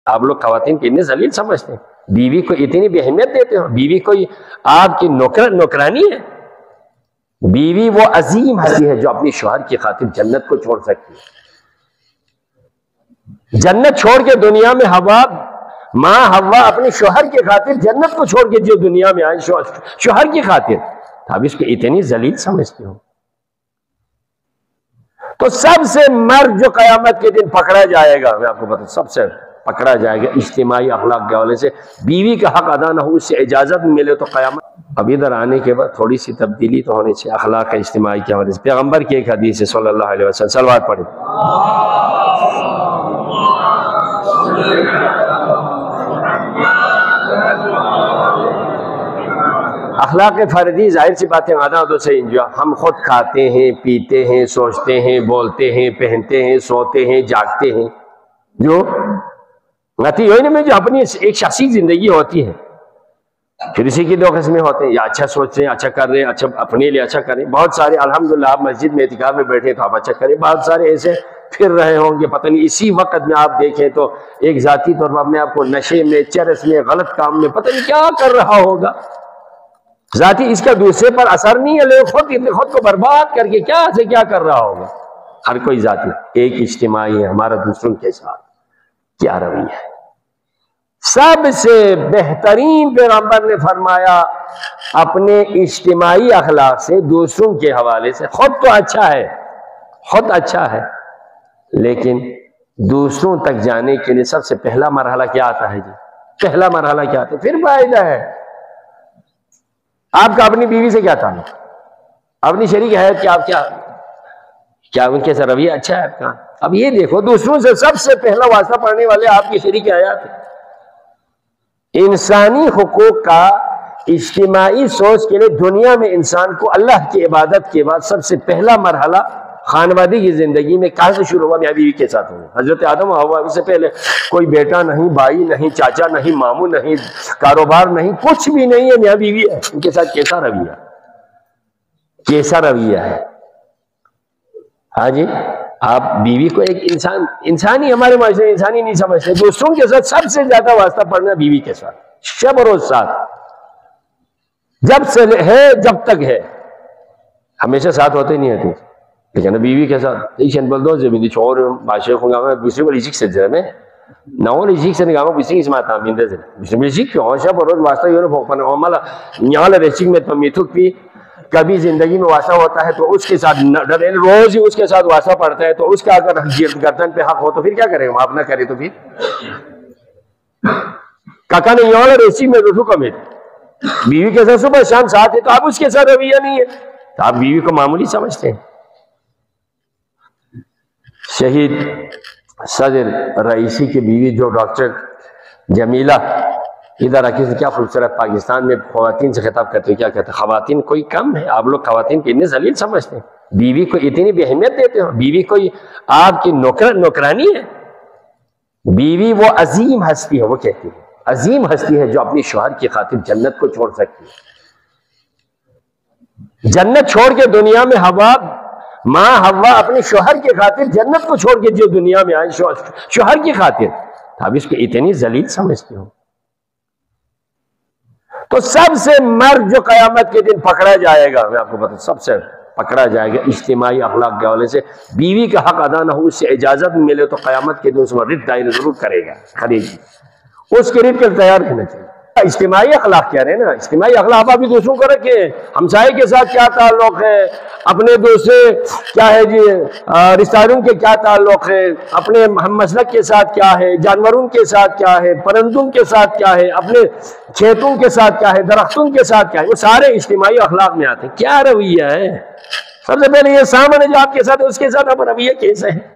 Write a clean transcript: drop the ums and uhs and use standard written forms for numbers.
آپ لوگ خواتین کو اتنے ذلیل سمجھتے ہیں، بیوی کو اتنی بے اہمیت دیتے ہو، بیوی کوئی آپ کی نوکرانی ہے؟ بیوی وہ عظیم ہستی ہے جو اپنی شوہر کی خاطر جنت کو چھوڑ سکتی ہے۔ جنت چھوڑ کے دنیا میں ماں حوا اپنے شوہر کی خاطر جنت کو چھوڑ کے جو دنیا میں آئے شوہر کی خاطر، اب اس کو اتنی ذلیل سمجھتے ہو۔ تو سب سے مرد جو قیامت کے دن پکڑا جائے گا، میں آپ کو بتاؤں، سب سے پکڑا جائے گا اجتماعی اخلاق کے حوالے سے، بیوی کا حق ادا نہ ہو، اس سے اجازت ملے تو قیامت۔ اب ادھر آنے کے بعد تھوڑی سی تبدیلی تو ہونی چاہیے اخلاق کا اجتماعی کے حوالے سے۔ پیغمبر کی ایک حدیث ہے صلی اللہ علیہ وسلم، صلوات پڑھیں۔ اخلاق فردی ظاہر سی باتیں عادتوں سے جو ہم خود کھاتے ہیں، پیتے ہیں، سوچتے ہیں، بولتے ہیں، پہنتے ہیں، سوتے ہیں، جاگتے ہیں، جو نتیجے میں جو اپنی ایک شخصی زندگی ہوتی ہے، پھر اسی کی دو قسمیں ہوتے ہیں، یا اچھا سوچ رہے ہیں، اچھا کر رہے ہیں، اچھا اپنے لیے اچھا کریں۔ بہت سارے الحمدللہ آپ مسجد میں اعتکاف میں بیٹھے تو آپ اچھا کریں، بہت سارے ایسے پھر رہے ہوں گے، پتہ نہیں اسی وقت میں آپ دیکھیں تو ایک ذاتی طور پر اپنے آپ کو نشے میں، چرس میں، غلط کام میں پتہ نہیں کیا کر رہا ہوگا، ذاتی اس کا دوسرے پر اثر نہیں ہے، لیکن خود کو برباد کر کے کیا سے کیا کر رہا ہوگا۔ ہر کوئی ذاتی، ایک اجتماعی ہے ہمارا دوسروں کے ساتھ کیا رویہ ہے۔ سب سے بہترین پیغمبر نے فرمایا اپنے اجتماعی اخلاق سے، دوسروں کے حوالے سے، خود تو اچھا ہے، خود اچھا ہے، لیکن دوسروں تک جانے کے لیے سب سے پہلا مرحلہ کیا آتا ہے جی؟ پہلا مرحلہ کیا آتا ہے؟ پھر فائدہ ہے۔ آپ کا اپنی بیوی سے کیا تعلق، اپنی شریک حیات کی آپ کیا ان کے ساتھ رویہ اچھا ہے آپ کا؟ اب یہ دیکھو، دوسروں سے سب سے پہلا واسطہ پڑھنے والے آپ کی شریک حیات ہیں۔ انسانی حقوق کا اجتماعی سوچ کے لیے دنیا میں انسان کو اللہ کی عبادت کے بعد سب سے پہلا مرحلہ خانوادی کی زندگی میں کہاں سے شروع ہوا؟ میاں بیوی کے ساتھ ہوا۔ حضرت آدم و حوا، اس سے پہلے کوئی بیٹا نہیں، بھائی نہیں، چاچا نہیں، ماموں نہیں، کاروبار نہیں، کچھ بھی نہیں ہے، میاں بیوی ہے۔ ان کے ساتھ کیسا رویہ، کیسا رویہ ہے؟ ہاں جی، آپ بیوی کو ایک انسانی، ہمارے معاشرے انسانی نہیں سمجھتے، دوسروں کے ساتھ سب سے زیادہ واسطہ پڑنا بیوی کے ساتھ، شب روز ساتھ، جب سے ہے جب تک ہے، ہمیشہ ساتھ ہوتے نہیں ہوتے، لیکن بیوی کے ساتھ ایشن بلدوز زمینی چھوڑ معاشرے خونگا میں دوسری کو لیجیک سے جرمے ناو لیجیک سے نگاما بیسنگ اس ماتا آمین سے بیسنگ لیجیک کیوں شب روز واسطہ یوں پھوکپانے عمالا نیال ریچنگ میں تمیتھک بھی کبھی زندگی میں واسطہ ہوتا ہے تو اس کے ساتھ روز ہی اس کے ساتھ واسطہ پڑتا ہے، تو اس کا اگر گردن پہ حق ہو تو پھر کیا کرے گا؟ معاف نہ کرے تو پھر کاکا نے نیال ریچنگ میں رٹھو کمیت بیوی کے ساتھ صبح شام ساتھ ہے، تو آپ اس کے ساتھ رویہ نہیں ہے، تو آپ بیوی کو معمولی سمجھتے ہیں۔ شہید صدر رئیسی کی بیوی جو ڈاکٹر جمیلہ ادھر آکے سے کیا خوبصورت پاکستان میں خواتین سے خطاب کرتے ہیں، کیا کہتے ہیں؟ خواتین کوئی کم ہے؟ آپ لوگ خواتین کو اتنے ذلیل سمجھتے ہیں، بیوی کو اتنی بے اہمیت دیتے ہو، بیوی کوئی آپ کی نوکرانی ہے؟ بیوی وہ عظیم ہستی ہے، وہ کہتی ہے عظیم ہستی ہے جو اپنی شوہر کی خاطر جنت کو چھوڑ سکتی ہے۔ جنت چھوڑ کے دنیا میں ماں حوا اپنے شوہر کی خاطر جنت کو چھوڑ کے جو دنیا میں آئے شوہر کی خاطر، اب اس کو اتنی ذلیل سمجھتے ہو۔ تو سب سے مرد جو قیامت کے دن پکڑا جائے گا، میں آپ کو بتاؤں، سب سے پکڑا جائے گا اجتماعی اخلاق کے حوالے سے، بیوی کا حق ادا نہ ہو، اس سے اجازت ملے تو قیامت کے دن اس میں رد دائر ضرور کرے گا، خریدی اس کے رد کے تیار رہنا چاہیے۔ اجتماعی اخلاق کہہ رہے ہیں نا، اجتماعی اخلاق آپ بھی دوسروں کو رکھیں، ہمسائے کے ساتھ کیا تعلق ہے، اپنے دوسرے کیا ہے جی، رشتہ داروں کے کیا تعلق ہے، اپنے ہم مسلک کے ساتھ کیا ہے، جانوروں کے ساتھ کیا ہے، پرندوں کے ساتھ کیا ہے، اپنے کھیتوں کے ساتھ کیا ہے، درختوں کے ساتھ کیا ہے، وہ سارے اجتماعی اخلاق میں آتے ہیں۔ کیا رویہ ہے؟ سب سے پہلے یہ سامان ہے جو آپ کے ساتھ ہے، اس کے ساتھ آپ رویہ کیسے ہے؟